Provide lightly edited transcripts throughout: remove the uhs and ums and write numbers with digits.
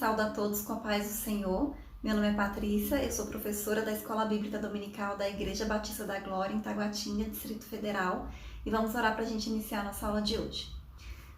Saúdo a todos com a paz do Senhor. Meu nome é Patrícia, eu sou professora da Escola Bíblica Dominical da Igreja Batista da Glória, em Taguatinga, Distrito Federal. E vamos orar para a gente iniciar a nossa aula de hoje.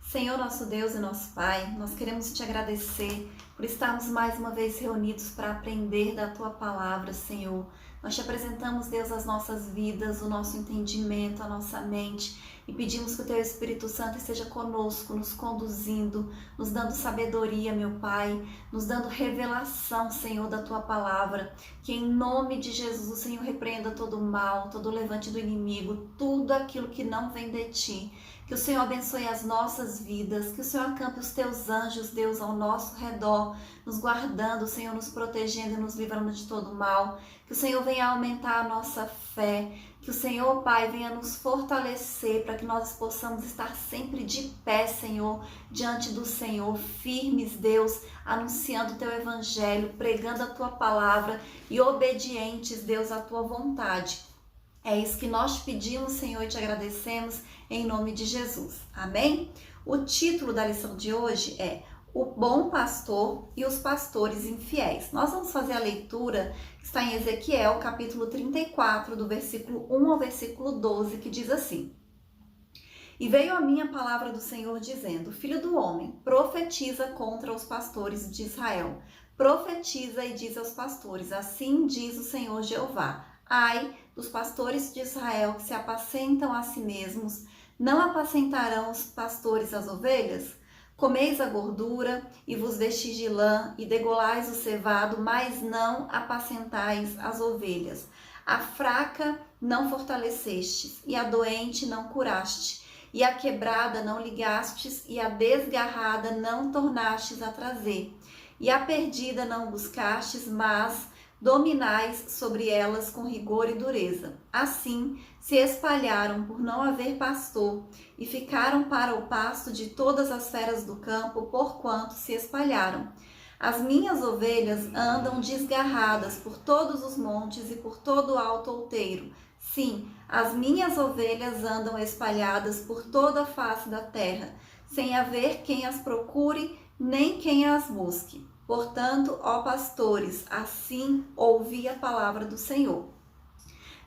Senhor, nosso Deus e nosso Pai, nós queremos te agradecer por estarmos mais uma vez reunidos para aprender da Tua Palavra, Senhor. Nós te apresentamos, Deus, as nossas vidas, o nosso entendimento, a nossa mente e pedimos que o Teu Espírito Santo esteja conosco, nos conduzindo, nos dando sabedoria, meu Pai, nos dando revelação, Senhor, da Tua Palavra. Que em nome de Jesus o Senhor repreenda todo o mal, todo o levante do inimigo, tudo aquilo que não vem de Ti. Que o Senhor abençoe as nossas vidas, que o Senhor acampe os Teus anjos, Deus, ao nosso redor, nos guardando, Senhor, nos protegendo e nos livrando de todo mal. Que o Senhor venha aumentar a nossa fé, que o Senhor, Pai, venha nos fortalecer para que nós possamos estar sempre de pé, Senhor, diante do Senhor, firmes, Deus, anunciando o Teu Evangelho, pregando a Tua Palavra e obedientes, Deus, à Tua vontade. É isso que nós te pedimos, Senhor, e te agradecemos em nome de Jesus. Amém? O título da lição de hoje é O Bom Pastor e os Pastores Infiéis. Nós vamos fazer a leitura que está em Ezequiel, capítulo 34, do versículo 1 ao versículo 12, que diz assim: E veio a mim a palavra do Senhor dizendo: Filho do homem, profetiza contra os pastores de Israel. Profetiza e diz aos pastores: Assim diz o Senhor Jeová. Ai dos pastores de Israel que se apacentam a si mesmos, não apacentarão os pastores as ovelhas? Comeis a gordura e vos vestis de lã e degolais o cevado, mas não apacentais as ovelhas. A fraca não fortalecestes, e a doente não curaste, e a quebrada não ligastes, e a desgarrada não tornastes a trazer, e a perdida não buscastes, mas dominais sobre elas com rigor e dureza. Assim se espalharam por não haver pastor, e ficaram para o pasto de todas as feras do campo, porquanto se espalharam. As minhas ovelhas andam desgarradas por todos os montes e por todo o alto outeiro. Sim, as minhas ovelhas andam espalhadas por toda a face da terra, sem haver quem as procure, nem quem as busque. Portanto, ó pastores, assim ouvi a palavra do Senhor.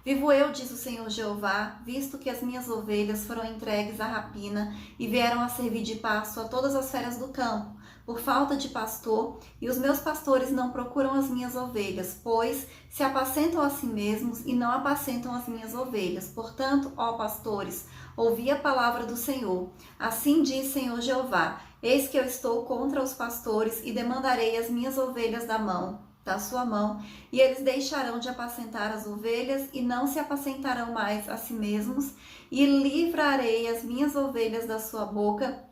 Vivo eu, diz o Senhor Jeová, visto que as minhas ovelhas foram entregues à rapina e vieram a servir de pasto a todas as feras do campo, por falta de pastor, e os meus pastores não procuram as minhas ovelhas, pois se apacentam a si mesmos e não apacentam as minhas ovelhas. Portanto, ó pastores, ouvi a palavra do Senhor. Assim diz Senhor Jeová: Eis que eu estou contra os pastores e demandarei as minhas ovelhas da sua mão, e eles deixarão de apacentar as ovelhas e não se apacentarão mais a si mesmos, e livrarei as minhas ovelhas da sua boca,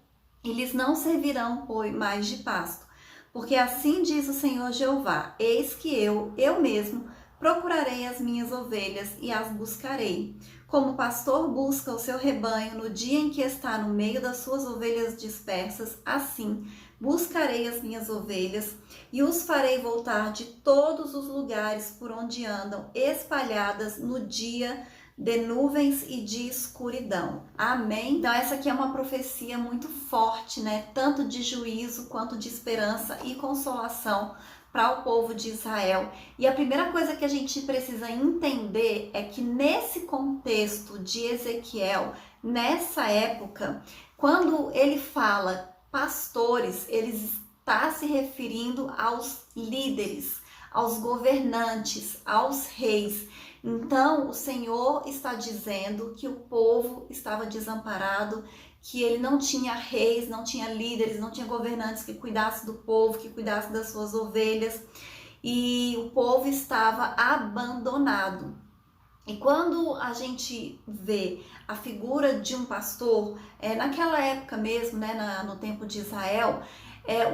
e lhes não servirão mais de pasto. Porque assim diz o Senhor Jeová: Eis que eu mesmo, procurarei as minhas ovelhas e as buscarei. Como o pastor busca o seu rebanho no dia em que está no meio das suas ovelhas dispersas, assim buscarei as minhas ovelhas e os farei voltar de todos os lugares por onde andam, espalhadas no dia de nuvens e de escuridão. Amém? Então essa aqui é uma profecia muito forte, né? Tanto de juízo quanto de esperança e consolação para o povo de Israel. E a primeira coisa que a gente precisa entender é que nesse contexto de Ezequiel, nessa época, quando ele fala pastores, ele está se referindo aos líderes, aos governantes, aos reis. Então, o Senhor está dizendo que o povo estava desamparado, que ele não tinha reis, não tinha líderes, não tinha governantes que cuidassem do povo, que cuidassem das suas ovelhas, e o povo estava abandonado. E quando a gente vê a figura de um pastor, naquela época mesmo, né, no tempo de Israel,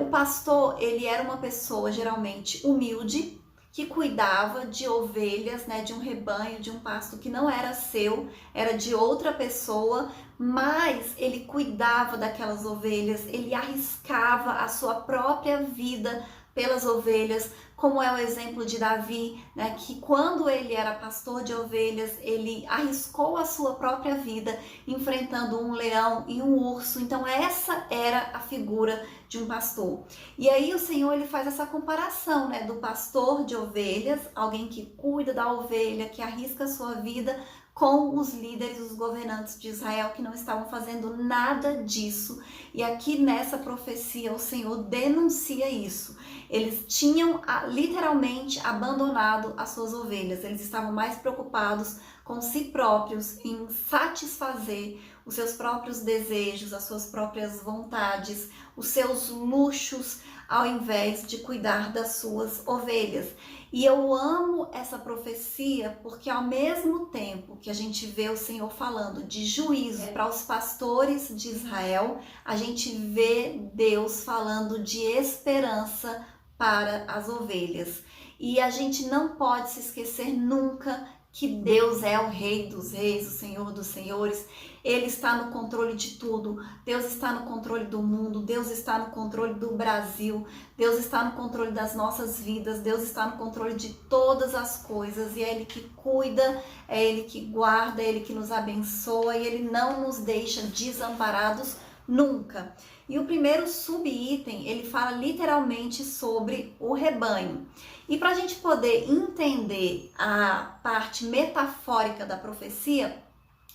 o pastor, ele era uma pessoa geralmente humilde, que cuidava de ovelhas, né, de um rebanho, de um pasto que não era seu, era de outra pessoa, mas ele cuidava daquelas ovelhas, ele arriscava a sua própria vida pelas ovelhas, como é o exemplo de Davi, né, que quando ele era pastor de ovelhas, ele arriscou a sua própria vida enfrentando um leão e um urso. Então essa era a figura de um pastor. E aí o Senhor ele faz essa comparação, né, do pastor de ovelhas, alguém que cuida da ovelha, que arrisca a sua vida, com os líderes, os governantes de Israel que não estavam fazendo nada disso. E aqui nessa profecia o Senhor denuncia isso. Eles tinham literalmente abandonado as suas ovelhas. Eles estavam mais preocupados com si próprios, em satisfazer os seus próprios desejos, as suas próprias vontades, os seus luxos, ao invés de cuidar das suas ovelhas. E eu amo essa profecia porque ao mesmo tempo que a gente vê o Senhor falando de juízo para os pastores de Israel, a gente vê Deus falando de esperança para as ovelhas. E a gente não pode se esquecer nunca que Deus é o Rei dos Reis, o Senhor dos Senhores. Ele está no controle de tudo. Deus está no controle do mundo. Deus está no controle do Brasil. Deus está no controle das nossas vidas. Deus está no controle de todas as coisas. E é Ele que cuida, é Ele que guarda, é Ele que nos abençoa e Ele não nos deixa desamparados nunca. E o primeiro subitem, ele fala literalmente sobre o rebanho. E para a gente poder entender a parte metafórica da profecia,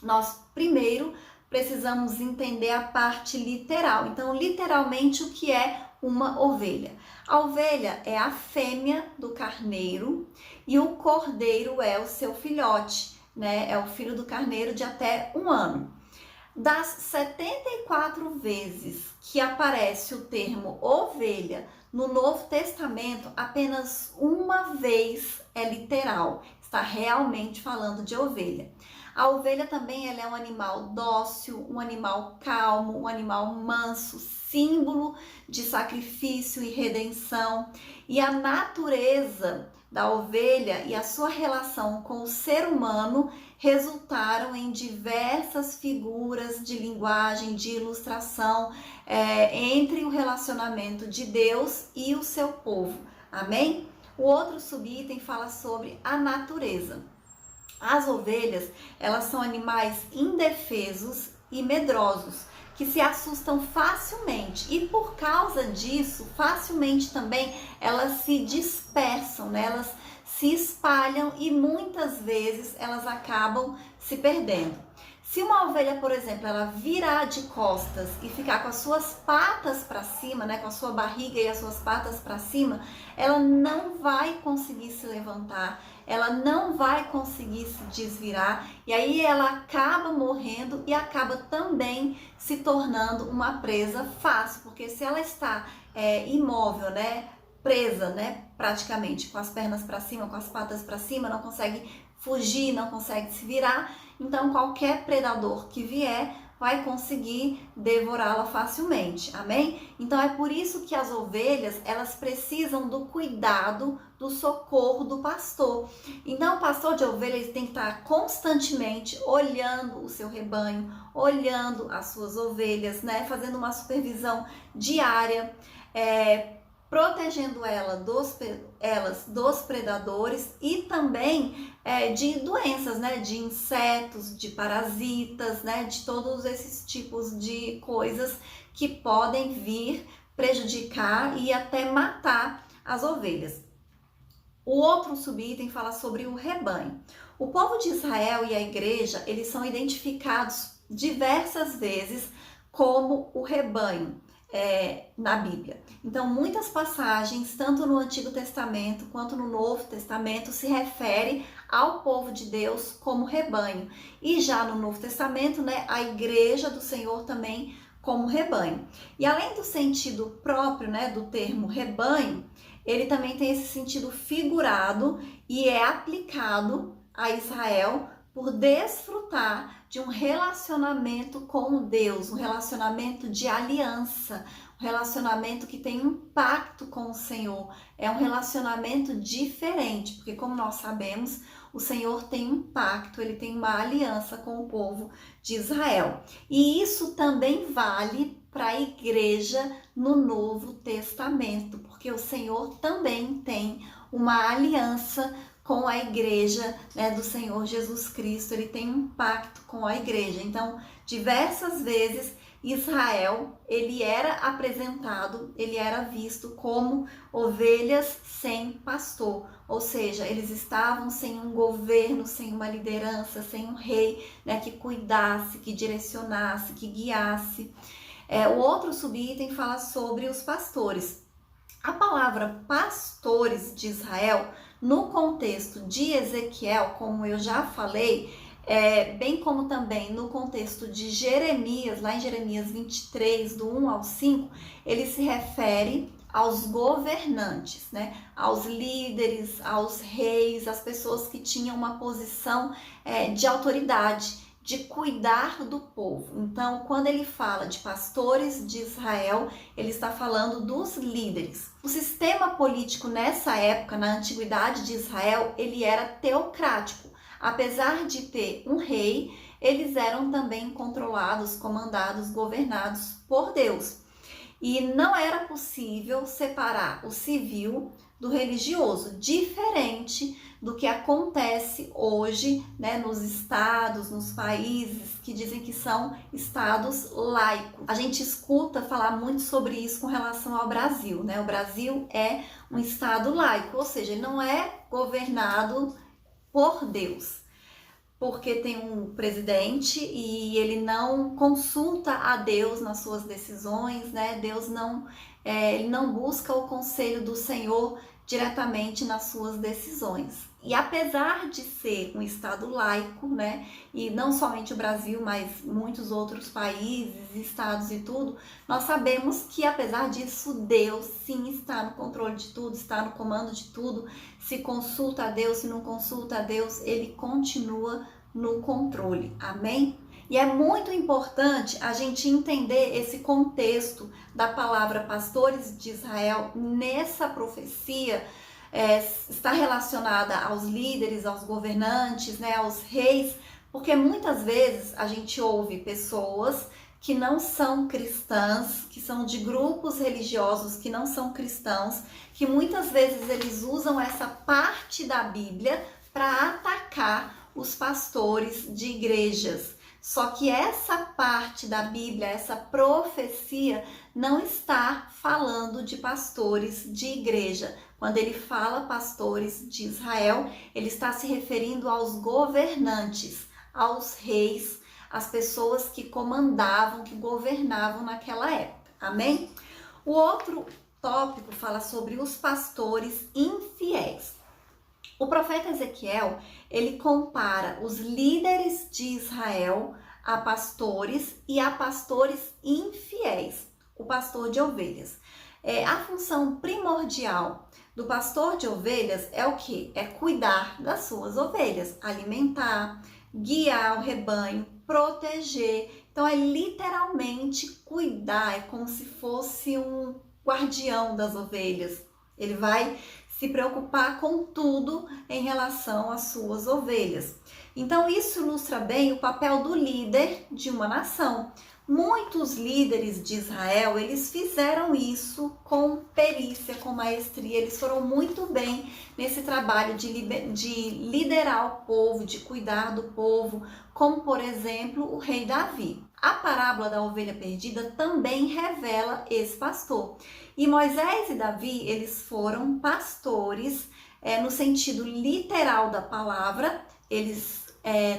nós primeiro precisamos entender a parte literal. Então, literalmente, o que é uma ovelha? A ovelha é a fêmea do carneiro e o cordeiro é o seu filhote, né? É o filho do carneiro de até 1 ano. Das 74 vezes que aparece o termo ovelha no Novo Testamento, apenas uma vez é literal, está realmente falando de ovelha. A ovelha também ela é um animal dócil, um animal calmo, um animal manso, símbolo de sacrifício e redenção. E a natureza da ovelha e a sua relação com o ser humano resultaram em diversas figuras de linguagem, de ilustração entre o relacionamento de Deus e o seu povo. Amém? O outro subitem fala sobre a natureza. As ovelhas, elas são animais indefesos e medrosos, que se assustam facilmente e por causa disso, facilmente também elas se dispersam, né? Elas se espalham e muitas vezes elas acabam se perdendo. Se uma ovelha, por exemplo, ela virar de costas e ficar com as suas patas para cima, né, com a sua barriga e as suas patas para cima, ela não vai conseguir se levantar, ela não vai conseguir se desvirar e aí ela acaba morrendo e acaba também se tornando uma presa fácil, porque se ela está imóvel, né, presa, né, praticamente com as pernas para cima, com as patas para cima, não consegue fugir, não consegue se virar, então qualquer predador que vier vai conseguir devorá-la facilmente, amém? Então é por isso que as ovelhas, elas precisam do cuidado, do socorro do pastor. Então o pastor de ovelhas ele tem que estar constantemente olhando o seu rebanho, olhando as suas ovelhas, né? Fazendo uma supervisão diária, protegendo elas dos predadores e também de doenças, né, de insetos, de parasitas, né, de todos esses tipos de coisas que podem vir prejudicar e até matar as ovelhas. O outro subitem fala sobre o rebanho. O povo de Israel e a igreja, eles são identificados diversas vezes como o rebanho na Bíblia. Então, muitas passagens, tanto no Antigo Testamento quanto no Novo Testamento, se refere ao povo de Deus como rebanho. E já no Novo Testamento, né, a igreja do Senhor também como rebanho. E além do sentido próprio, né, do termo rebanho, ele também tem esse sentido figurado e é aplicado a Israel por desfrutar de um relacionamento com Deus, um relacionamento de aliança, um relacionamento que tem impacto com o Senhor. É um relacionamento diferente, porque como nós sabemos, o Senhor tem um pacto, ele tem uma aliança com o povo de Israel. E isso também vale para a igreja no Novo Testamento, porque o Senhor também tem uma aliança com a igreja, né, do Senhor Jesus Cristo. Ele tem um pacto com a igreja. Então, diversas vezes Israel, ele era apresentado, ele era visto como ovelhas sem pastor, ou seja, eles estavam sem um governo, sem uma liderança, sem um rei, né, que cuidasse, que direcionasse, que guiasse. O outro subitem fala sobre os pastores. A palavra pastores de Israel, no contexto de Ezequiel, como eu já falei, bem como também no contexto de Jeremias, lá em Jeremias 23, do 1 ao 5, ele se refere aos governantes, né? Aos líderes, aos reis, às pessoas que tinham uma posição de autoridade, de cuidar do povo. Então, quando ele fala de pastores de Israel, ele está falando dos líderes. O sistema político nessa época, na antiguidade de Israel, ele era teocrático. Apesar de ter um rei, eles eram também controlados, comandados, governados por Deus. E não era possível separar o civil do religioso, diferente do que acontece hoje, né, nos estados, nos países que dizem que são estados laicos. A gente escuta falar muito sobre isso com relação ao Brasil, né? O Brasil é um estado laico, ou seja, ele não é governado por Deus, porque tem um presidente e ele não consulta a Deus nas suas decisões, né? Deus não, ele não busca o conselho do Senhor diretamente nas suas decisões. E apesar de ser um estado laico, né? E não somente o Brasil, mas muitos outros países, estados e tudo, nós sabemos que apesar disso, Deus sim está no controle de tudo, está no comando de tudo. Se consulta a Deus, se não consulta a Deus, ele continua no controle. Amém? E é muito importante a gente entender esse contexto da palavra pastores de Israel nessa profecia. Está relacionada aos líderes, aos governantes, né, aos reis, porque muitas vezes a gente ouve pessoas que não são cristãs, que são de grupos religiosos que não são cristãos, que muitas vezes eles usam essa parte da Bíblia para atacar os pastores de igrejas. Só que essa parte da Bíblia, essa profecia, não está falando de pastores de igreja. Quando ele fala pastores de Israel, ele está se referindo aos governantes, aos reis, às pessoas que comandavam, que governavam naquela época. Amém? O outro tópico fala sobre os pastores infiéis. O profeta Ezequiel, ele compara os líderes de Israel a pastores e a pastores infiéis, o pastor de ovelhas. A função primordial do pastor de ovelhas é o quê? É cuidar das suas ovelhas, alimentar, guiar o rebanho, proteger. Então é literalmente cuidar, é como se fosse um guardião das ovelhas. Ele vai se preocupar com tudo em relação às suas ovelhas. Então isso ilustra bem o papel do líder de uma nação. Muitos líderes de Israel, eles fizeram isso com perícia, com maestria, eles foram muito bem nesse trabalho de liderar o povo, de cuidar do povo, como por exemplo o rei Davi. A parábola da ovelha perdida também revela esse pastor. E Moisés e Davi, eles foram pastores no sentido literal da palavra, eles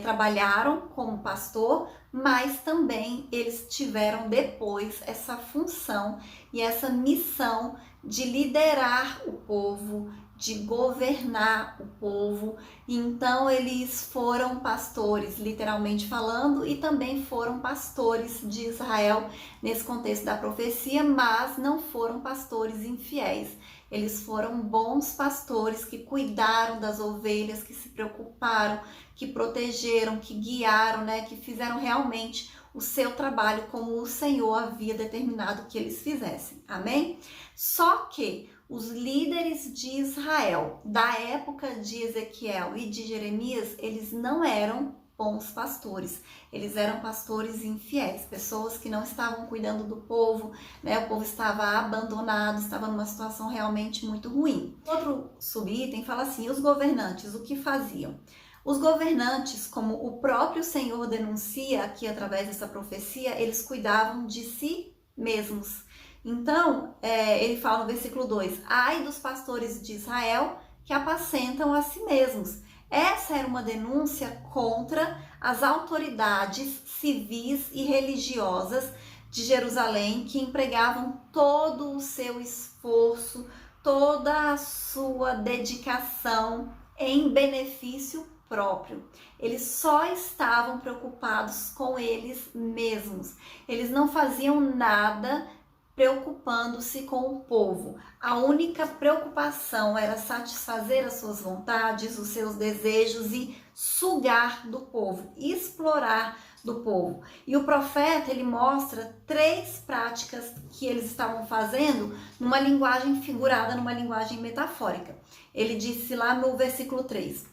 trabalharam como pastor, mas também eles tiveram depois essa função e essa missão de liderar o povo, de governar o povo. Então eles foram pastores, literalmente falando, e também foram pastores de Israel nesse contexto da profecia, mas não foram pastores infiéis. Eles foram bons pastores que cuidaram das ovelhas, que se preocuparam, que protegeram, que guiaram, né, que fizeram realmente o seu trabalho como o Senhor havia determinado que eles fizessem. Amém? Só que os líderes de Israel, da época de Ezequiel e de Jeremias, eles não eram bons pastores. Eles eram pastores infiéis, pessoas que não estavam cuidando do povo, né? O povo estava abandonado, estava numa situação realmente muito ruim. Outro subitem fala assim: os governantes, o que faziam? Os governantes, como o próprio Senhor denuncia aqui através dessa profecia, eles cuidavam de si mesmos. Então, ele fala no versículo 2: ai dos pastores de Israel que apacentam a si mesmos. Essa era uma denúncia contra as autoridades civis e religiosas de Jerusalém, que empregavam todo o seu esforço, toda a sua dedicação em benefício próprio. Eles só estavam preocupados com eles mesmos. Eles não faziam nada preocupando-se com o povo. A única preocupação era satisfazer as suas vontades, os seus desejos e sugar do povo, explorar do povo. E o profeta, ele mostra 3 práticas que eles estavam fazendo numa linguagem figurada, numa linguagem metafórica. Ele disse lá no versículo 3: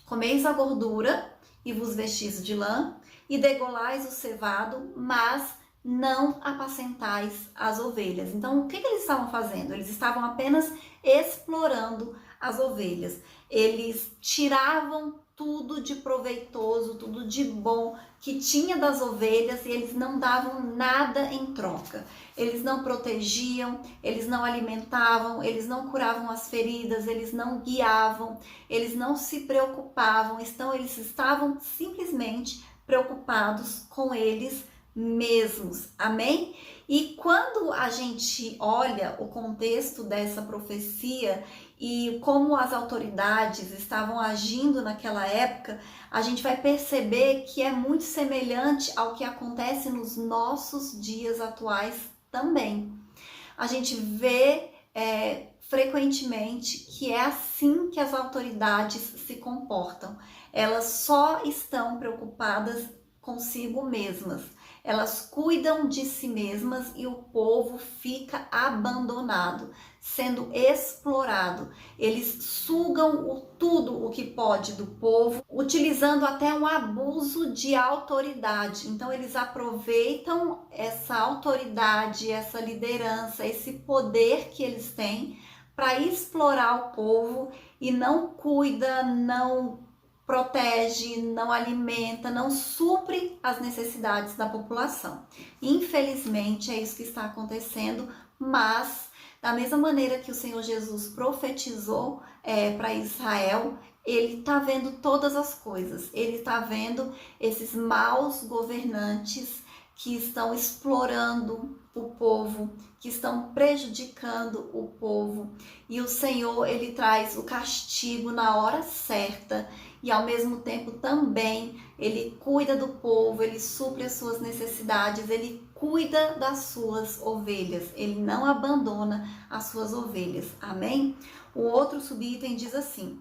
comeis a gordura e vos vestis de lã, e degolais o cevado, mas não apacentais as ovelhas. Então, o que eles estavam fazendo? Eles estavam apenas explorando as ovelhas. Eles tiravam tudo de proveitoso, tudo de bom que tinha das ovelhas e eles não davam nada em troca. Eles não protegiam, eles não alimentavam, eles não curavam as feridas, eles não guiavam, eles não se preocupavam. Então, eles estavam simplesmente preocupados com eles mesmos, amém? E quando a gente olha o contexto dessa profecia e como as autoridades estavam agindo naquela época, a gente vai perceber que é muito semelhante ao que acontece nos nossos dias atuais também. A gente vê frequentemente que é assim que as autoridades se comportam. Elas só estão preocupadas consigo mesmas. Elas cuidam de si mesmas e o povo fica abandonado, sendo explorado. Eles sugam tudo o que pode do povo, utilizando até um abuso de autoridade. Então, eles aproveitam essa autoridade, essa liderança, esse poder que eles têm para explorar o povo e não cuida, não protege, não alimenta, não supre as necessidades da população. Infelizmente, é isso que está acontecendo, mas da mesma maneira que o Senhor Jesus profetizou para Israel, ele está vendo todas as coisas. Ele está vendo esses maus governantes que estão explorando o povo, que estão prejudicando o povo. E o Senhor, ele traz o castigo na hora certa. E ao mesmo tempo também ele cuida do povo, ele supre as suas necessidades, ele cuida das suas ovelhas, ele não abandona as suas ovelhas, amém? O outro subitem diz assim: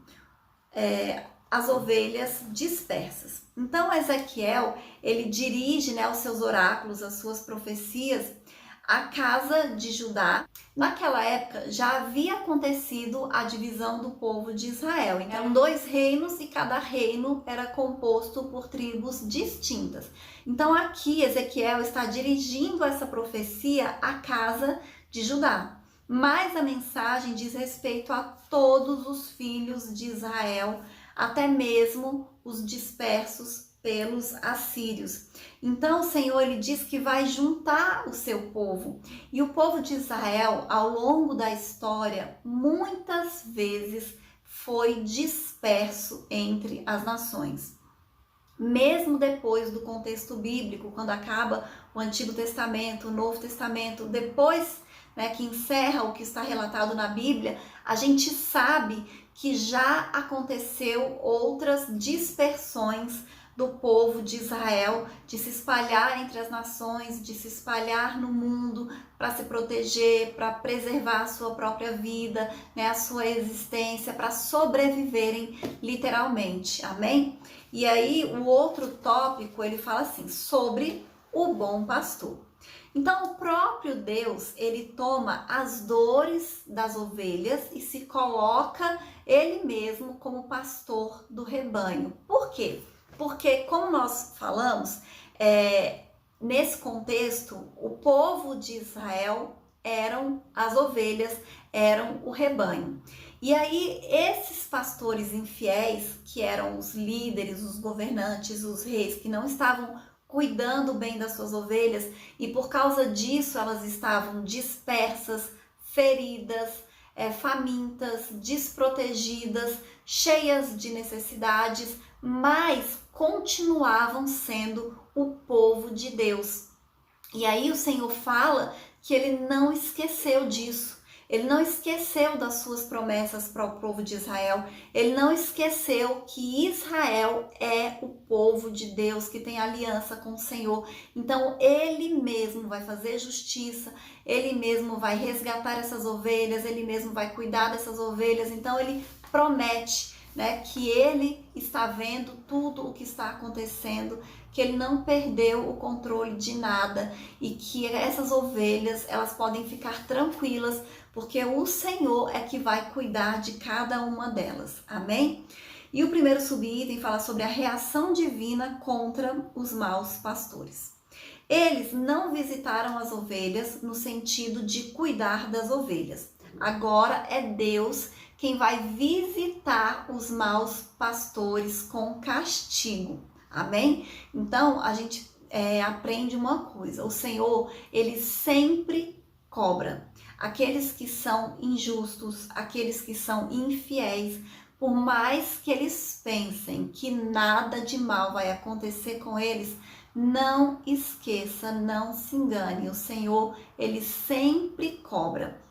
as ovelhas dispersas. Então Ezequiel, ele dirige, os seus oráculos, as suas profecias, a casa de Judá. Naquela época já havia acontecido a divisão do povo de Israel. Então, eram 2 reinos e cada reino era composto por tribos distintas. Então aqui Ezequiel está dirigindo essa profecia à casa de Judá. Mas a mensagem diz respeito a todos os filhos de Israel, até mesmo os dispersos pelos assírios. Então o Senhor, ele diz que vai juntar o seu povo. E o povo de Israel, ao longo da história, muitas vezes foi disperso entre as nações. Mesmo depois do contexto bíblico, quando acaba o Antigo Testamento, o Novo Testamento, depois que encerra o que está relatado na Bíblia, a gente sabe que já aconteceu outras dispersões do povo de Israel, de se espalhar entre as nações, de se espalhar no mundo para se proteger, para preservar a sua própria vida, a sua existência, para sobreviverem literalmente, amém? E aí o outro tópico, ele fala assim, sobre o bom pastor. Então o próprio Deus, ele toma as dores das ovelhas e se coloca ele mesmo como pastor do rebanho. Por quê? Porque, como nós falamos, nesse contexto, o povo de Israel eram as ovelhas, eram o rebanho. E aí, esses pastores infiéis, que eram os líderes, os governantes, os reis, que não estavam cuidando bem das suas ovelhas, e por causa disso elas estavam dispersas, feridas, famintas, desprotegidas, cheias de necessidades, mas continuavam sendo o povo de Deus. E aí o Senhor fala que ele não esqueceu disso. Ele não esqueceu das suas promessas para o povo de Israel. Ele não esqueceu que Israel é o povo de Deus que tem aliança com o Senhor. Então ele mesmo vai fazer justiça, ele mesmo vai resgatar essas ovelhas, ele mesmo vai cuidar dessas ovelhas. Então ele promete, né, que ele está vendo tudo o que está acontecendo, que ele não perdeu o controle de nada e que essas ovelhas, elas podem ficar tranquilas, porque o Senhor é que vai cuidar de cada uma delas. Amém? E o primeiro subitem fala sobre a reação divina contra os maus pastores. Eles não visitaram as ovelhas no sentido de cuidar das ovelhas. Agora é Deus quem vai visitar os maus pastores com castigo. Amém? Então, a gente aprende uma coisa. O Senhor, ele sempre cobra aqueles que são injustos, aqueles que são infiéis. Por mais que eles pensem que nada de mal vai acontecer com eles, não esqueça, não se engane. O Senhor, ele sempre cobra.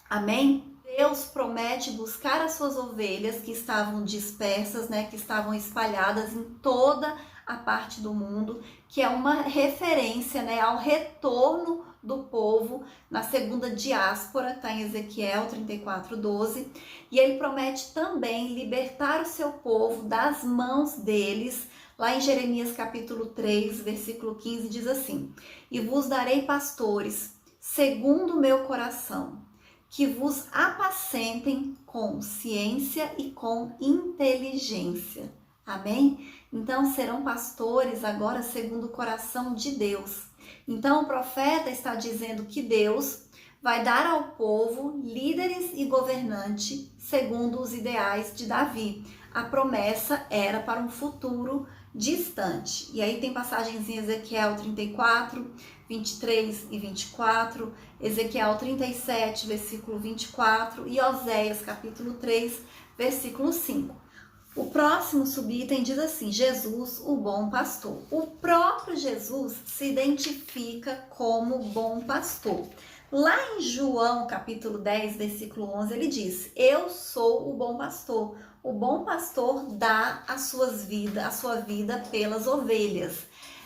Amém? Deus promete buscar as suas ovelhas que estavam dispersas, né, que estavam espalhadas em toda a parte do mundo, que é uma referência, né, ao retorno do povo na segunda diáspora, está em Ezequiel 34:12, e ele promete também libertar o seu povo das mãos deles. Lá em Jeremias capítulo 3, versículo 15, diz assim: e vos darei pastores segundo o meu coração, que vos apacentem com ciência e com inteligência. Amém? Então serão pastores agora segundo o coração de Deus. Então o profeta está dizendo que Deus vai dar ao povo líderes e governantes segundo os ideais de Davi. A promessa era para um futuro distante. E aí tem passagens em Ezequiel 34, 23 e 24, Ezequiel 37, versículo 24 e Oséias capítulo 3, versículo 5. O próximo subitem diz assim: Jesus, o bom pastor. O próprio Jesus se identifica como bom pastor. Lá em João capítulo 10, versículo 11, ele diz: eu sou o bom pastor. O bom pastor dá a sua vida pelas ovelhas.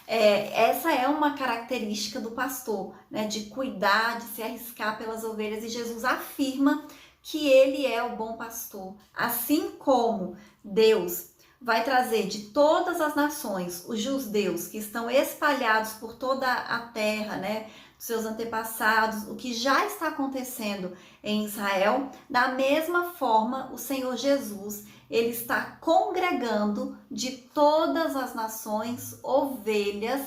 Essa é uma característica do pastor, né, de cuidar, de se arriscar pelas ovelhas, e Jesus afirma que ele é o bom pastor. Assim como Deus vai trazer de todas as nações os judeus que estão espalhados por toda a terra, né, seus antepassados, o que já está acontecendo em Israel, da mesma forma o Senhor Jesus, ele está congregando de todas as nações ovelhas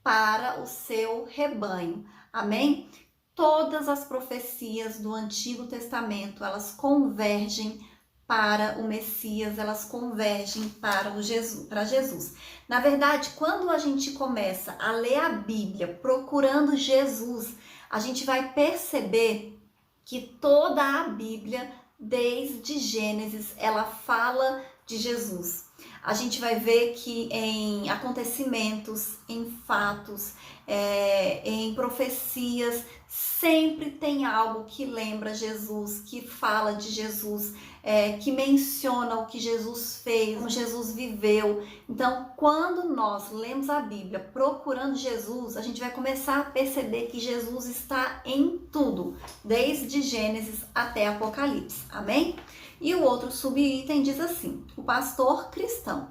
para o seu rebanho. Amém? Todas as profecias do Antigo Testamento, elas convergem para o Messias, elas convergem para Jesus. Na verdade, quando a gente começa a ler a Bíblia procurando Jesus, a gente vai perceber que toda a Bíblia, desde Gênesis, ela fala de Jesus. A gente vai ver que em acontecimentos, em fatos, em profecias, sempre tem algo que lembra Jesus, que fala de Jesus, que menciona o que Jesus fez, como Jesus viveu. Então, quando nós lemos a Bíblia procurando Jesus, a gente vai começar a perceber que Jesus está em tudo, desde Gênesis até Apocalipse. Amém? E o outro subitem diz assim: o pastor cristão.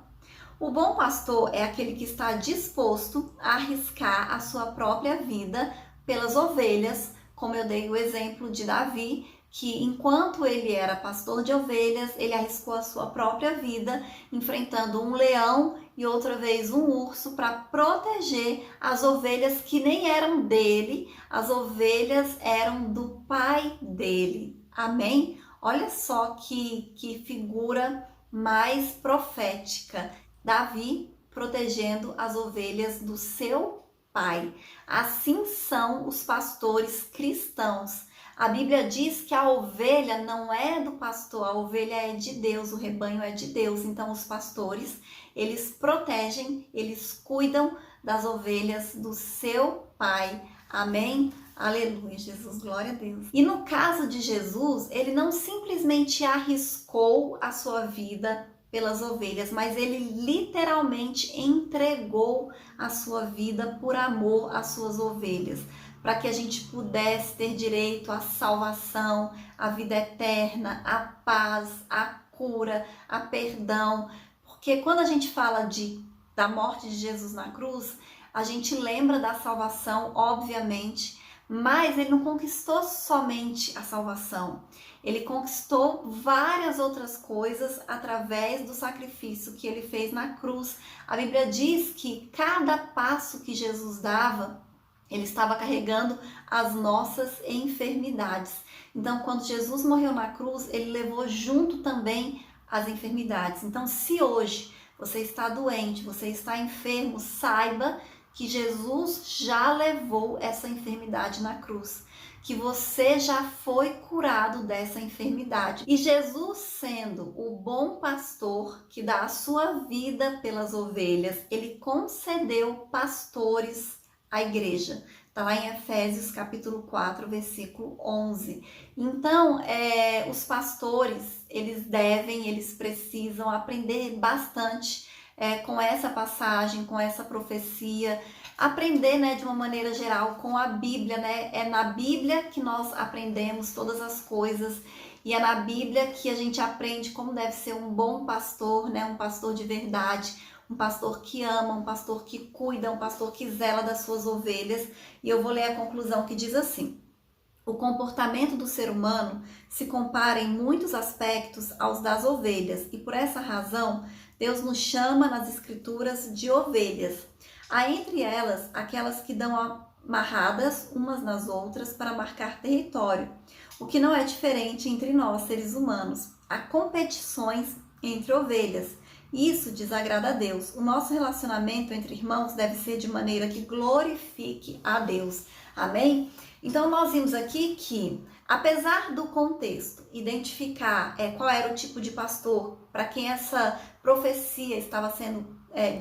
O bom pastor é aquele que está disposto a arriscar a sua própria vida pelas ovelhas, como eu dei o exemplo de Davi, que enquanto ele era pastor de ovelhas, ele arriscou a sua própria vida, enfrentando um leão e outra vez um urso para proteger as ovelhas que nem eram dele, as ovelhas eram do pai dele. Amém? Olha só que figura mais profética. Davi protegendo as ovelhas do seu pai. Assim são os pastores cristãos. A Bíblia diz que a ovelha não é do pastor, a ovelha é de Deus, o rebanho é de Deus. Então os pastores, eles protegem, eles cuidam das ovelhas do seu pai. Amém? Aleluia, Jesus, glória a Deus. E no caso de Jesus, ele não simplesmente arriscou a sua vida pelas ovelhas, mas ele literalmente entregou a sua vida por amor às suas ovelhas, para que a gente pudesse ter direito à salvação, à vida eterna, à paz, à cura, a perdão. Porque quando a gente fala da morte de Jesus na cruz, a gente lembra da salvação, obviamente, mas ele não conquistou somente a salvação. Ele conquistou várias outras coisas através do sacrifício que ele fez na cruz. A Bíblia diz que cada passo que Jesus dava, ele estava carregando as nossas enfermidades. Então, quando Jesus morreu na cruz, ele levou junto também as enfermidades. Então, se hoje você está doente, você está enfermo, saiba que Jesus já levou essa enfermidade na cruz, que você já foi curado dessa enfermidade. E Jesus, sendo o bom pastor que dá a sua vida pelas ovelhas, ele concedeu pastores à igreja. Está lá em Efésios capítulo 4, versículo 11. Então, os pastores, eles precisam aprender bastante com essa passagem, com essa profecia, aprender, né, de uma maneira geral com a Bíblia, né? É na Bíblia que nós aprendemos todas as coisas e é na Bíblia que a gente aprende como deve ser um bom pastor, né? Um pastor de verdade, um pastor que ama, um pastor que cuida, um pastor que zela das suas ovelhas. E eu vou ler a conclusão que diz assim: o comportamento do ser humano se compara em muitos aspectos aos das ovelhas e por essa razão Deus nos chama nas escrituras de ovelhas. Há entre elas aquelas que dão amarradas umas nas outras para marcar território, o que não é diferente entre nós, seres humanos. Há competições entre ovelhas. Isso desagrada a Deus. O nosso relacionamento entre irmãos deve ser de maneira que glorifique a Deus. Amém? Então, nós vimos aqui que, apesar do contexto, identificar qual era o tipo de pastor para quem essa profecia estava sendo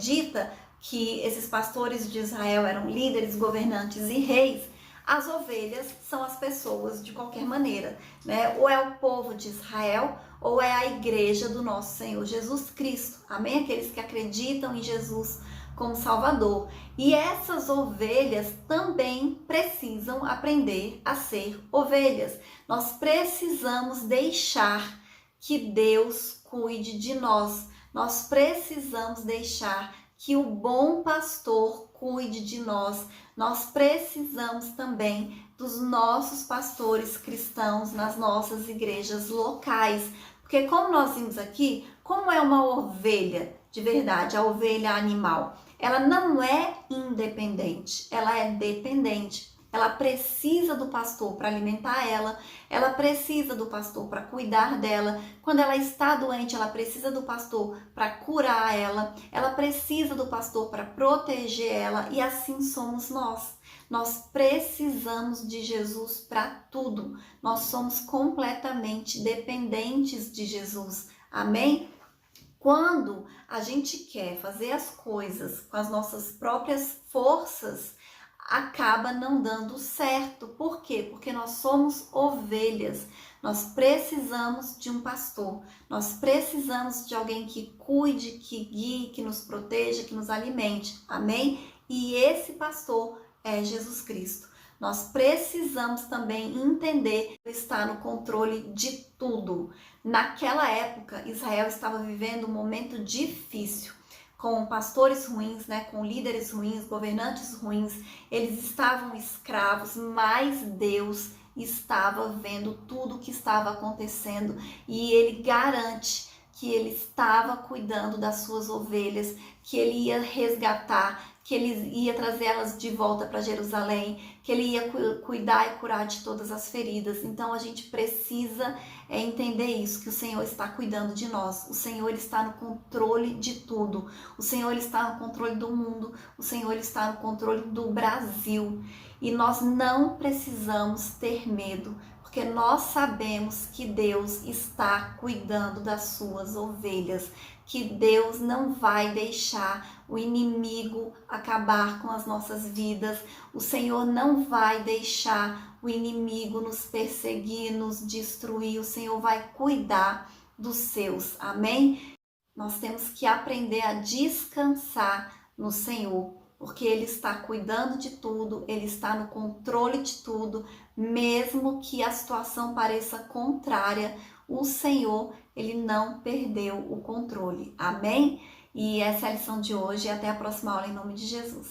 dita, que esses pastores de Israel eram líderes, governantes e reis, as ovelhas são as pessoas de qualquer maneira, né? Ou é o povo de Israel, ou é a igreja do nosso Senhor Jesus Cristo. Amém? Aqueles que acreditam em Jesus como Salvador. E essas ovelhas também precisam aprender a ser ovelhas. Nós precisamos deixar que Deus cuide de nós. Nós precisamos deixar que o bom pastor cuide de nós. Nós precisamos também dos nossos pastores cristãos nas nossas igrejas locais. Porque como nós vimos aqui, como é uma ovelha de verdade, a ovelha animal, ela não é independente, ela é dependente. Ela precisa do pastor para alimentar ela precisa do pastor para cuidar dela. Quando ela está doente, ela precisa do pastor para curar ela precisa do pastor para proteger ela, e assim somos nós. Nós precisamos de Jesus para tudo. Nós somos completamente dependentes de Jesus. Amém? Quando a gente quer fazer as coisas com as nossas próprias forças, acaba não dando certo. Por quê? Porque nós somos ovelhas. Nós precisamos de um pastor. Nós precisamos de alguém que cuide, que guie, que nos proteja, que nos alimente. Amém? E esse pastor é Jesus Cristo. Nós precisamos também entender que Ele está no controle de tudo. Naquela época, Israel estava vivendo um momento difícil, com pastores ruins, né, com líderes ruins, governantes ruins. Eles estavam escravos, mas Deus estava vendo tudo o que estava acontecendo e Ele garante que Ele estava cuidando das suas ovelhas, que Ele ia resgatar, que Ele ia trazê-las de volta para Jerusalém, que Ele ia cuidar e curar de todas as feridas. Então a gente precisa entender isso, que o Senhor está cuidando de nós, o Senhor Ele está no controle de tudo, o Senhor Ele está no controle do mundo, o Senhor Ele está no controle do Brasil. E nós não precisamos ter medo, porque nós sabemos que Deus está cuidando das suas ovelhas, que Deus não vai deixar o inimigo acabar com as nossas vidas, o Senhor não vai deixar o inimigo nos perseguir, nos destruir, o Senhor vai cuidar dos seus, amém? Nós temos que aprender a descansar no Senhor, porque Ele está cuidando de tudo, Ele está no controle de tudo, mesmo que a situação pareça contrária, o Senhor, Ele não perdeu o controle, amém? E essa é a lição de hoje e até a próxima aula em nome de Jesus.